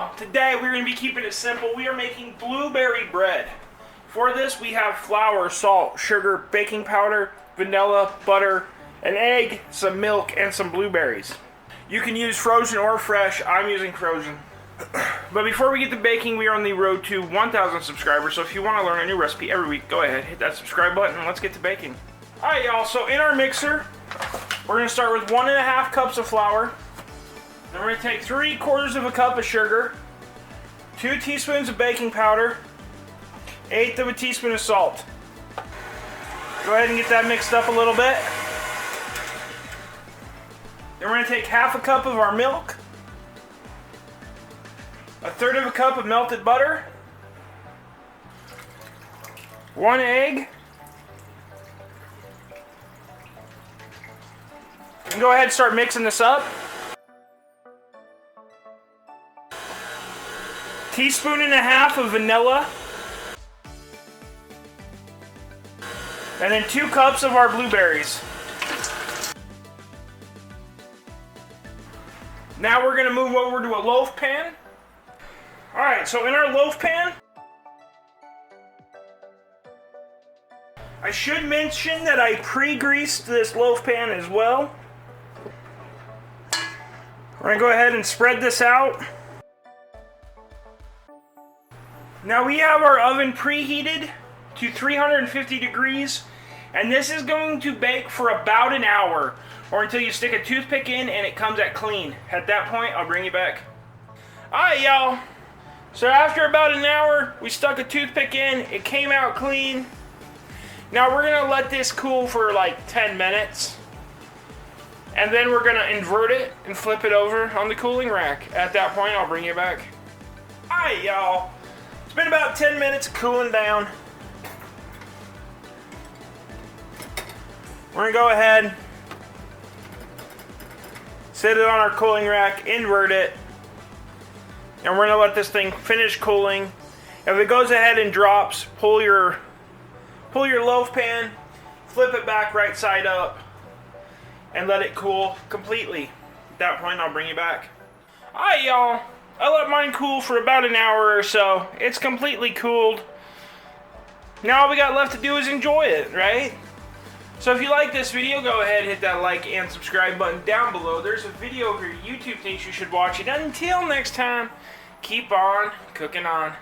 y'all, today we're going to be keeping it simple. We are making blueberry bread. For this we have flour, salt, sugar, baking powder, vanilla, butter, an egg, some milk, and some blueberries. You can use frozen or fresh. I'm using frozen. But before we get to baking, we are on the road to 1,000 subscribers, so if you want to learn a new recipe every week, go ahead, hit that subscribe button, and let's get to baking. Alright y'all, so in our mixer, we're going to start with 1.5 cups of flour. Then we're going to take 3/4 cup of sugar, 2 teaspoons of baking powder, 1/8 teaspoon of salt. Go ahead and get that mixed up a little bit. Then we're going to take 1/2 cup of our milk, 1/3 cup of melted butter, 1 egg, and go ahead and start mixing this up. 1.5 teaspoons of vanilla, and then 2 cups of our blueberries. Now we're going to move over to a loaf pan. Alright, so in our loaf pan, I should mention that I pre-greased this loaf pan as well. We're going to go ahead and spread this out. Now we have our oven preheated to 350 degrees, and this is going to bake for about an hour, or until you stick a toothpick in and it comes out clean. At that point, I'll bring you back. Alright y'all, so after about an hour, we stuck a toothpick in, it came out clean. Now we're going to let this cool for like 10 minutes, and then we're going to invert it and flip it over on the cooling rack. At that point, I'll bring you back. Alright y'all. It's been about 10 minutes cooling down. We're going to go ahead, set it on our cooling rack, invert it, and we're going to let this thing finish cooling. If it goes ahead and drops, pull your loaf pan, flip it back right side up, and let it cool completely. At that point, I'll bring you back. Alright y'all. I let mine cool for about an hour or so. It's completely cooled. Now all we got left to do is enjoy it, right? So if you like this video, go ahead, hit that like and subscribe button down below. There's a video here YouTube thinks you should watch it. Until next time, keep on cooking on.